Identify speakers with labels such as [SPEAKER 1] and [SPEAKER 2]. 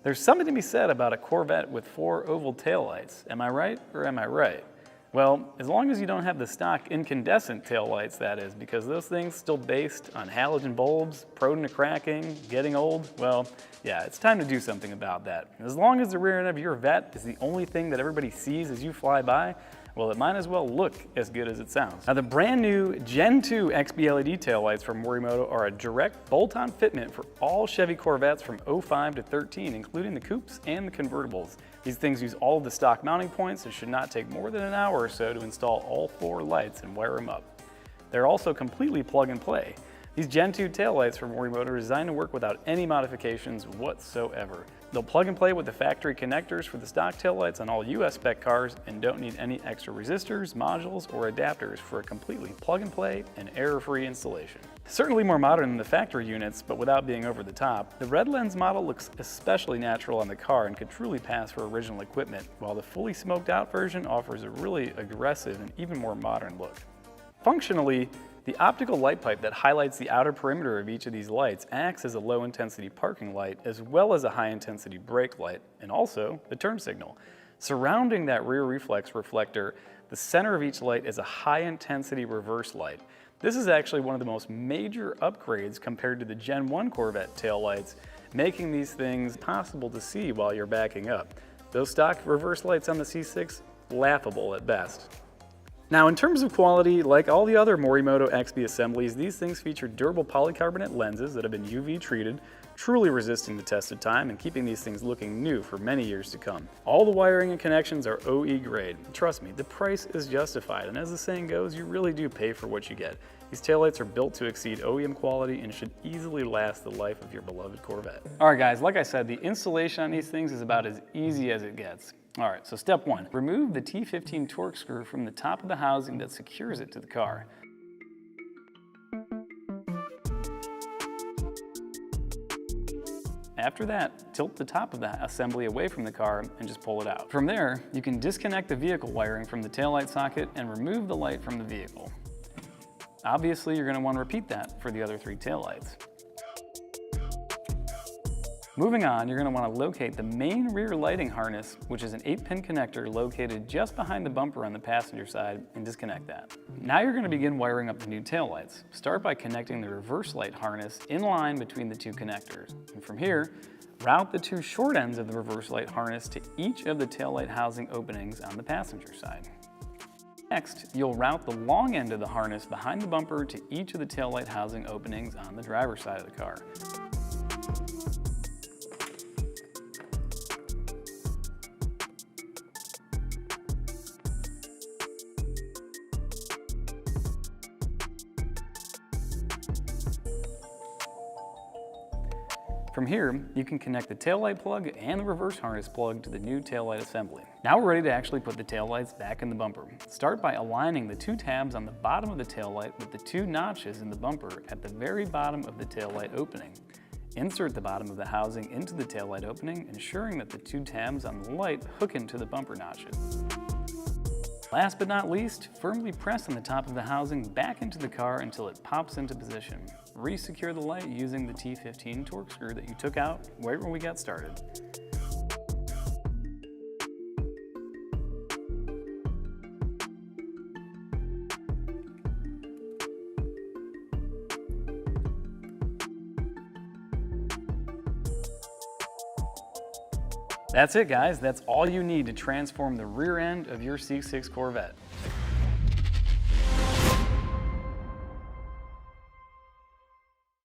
[SPEAKER 1] There's something to be said about a Corvette with 4 oval taillights. Am I right or am I right? Well, as long as you don't have the stock incandescent taillights, that is, because those things still based on halogen bulbs, prone to cracking, getting old, well, yeah, it's time to do something about that. As long as the rear end of your Vette is the only thing that everybody sees as you fly by, well, it might as well look as good as it sounds. Now, the brand new Gen 2 XB LED taillights from Morimoto are a direct bolt-on fitment for all Chevy Corvettes from 05 to 13, including the coupes and the convertibles. These things use all of the stock mounting points and should not take more than an hour or so to install all 4 lights and wire them up. They're also completely plug and play. These Gen 2 taillights from Morimoto are designed to work without any modifications whatsoever. They'll plug and play with the factory connectors for the stock taillights on all US-spec cars and don't need any extra resistors, modules, or adapters for a completely plug and play and error-free installation. Certainly more modern than the factory units, but without being over the top, the red lens model looks especially natural on the car and could truly pass for original equipment, while the fully smoked out version offers a really aggressive and even more modern look. Functionally, the optical light pipe that highlights the outer perimeter of each of these lights acts as a low-intensity parking light as well as a high-intensity brake light, and also the turn signal. Surrounding that rear reflex reflector, the center of each light is a high-intensity reverse light. This is actually one of the most major upgrades compared to the Gen 1 Corvette taillights, making these things possible to see while you're backing up. Those stock reverse lights on the C6, laughable at best. Now, in terms of quality, like all the other Morimoto XB assemblies, these things feature durable polycarbonate lenses that have been UV treated, truly resisting the test of time and keeping these things looking new for many years to come. All the wiring and connections are OE grade. Trust me, the price is justified, and as the saying goes, you really do pay for what you get. These taillights are built to exceed OEM quality and should easily last the life of your beloved Corvette. All right, guys, like I said, the installation on these things is about as easy as it gets. All right, so step 1, remove the T15 torque screw from the top of the housing that secures it to the car. After that, tilt the top of the assembly away from the car and just pull it out. From there, you can disconnect the vehicle wiring from the taillight socket and remove the light from the vehicle. Obviously, you're going to want to repeat that for the other 3 taillights. Moving on, you're going to want to locate the main rear lighting harness, which is an 8-pin connector located just behind the bumper on the passenger side, and disconnect that. Now you're going to begin wiring up the new taillights. Start by connecting the reverse light harness in line between the 2 connectors. And from here, route the 2 short ends of the reverse light harness to each of the taillight housing openings on the passenger side. Next, you'll route the long end of the harness behind the bumper to each of the taillight housing openings on the driver's side of the car. From here, you can connect the taillight plug and the reverse harness plug to the new taillight assembly. Now we're ready to actually put the taillights back in the bumper. Start by aligning the 2 tabs on the bottom of the taillight with the 2 notches in the bumper at the very bottom of the taillight opening. Insert the bottom of the housing into the taillight opening, ensuring that the 2 tabs on the light hook into the bumper notches. Last but not least, firmly press on the top of the housing back into the car until it pops into position. Re-secure the light using the T15 torque screw that you took out right when we got started. That's it, guys. That's all you need to transform the rear end of your C6 Corvette.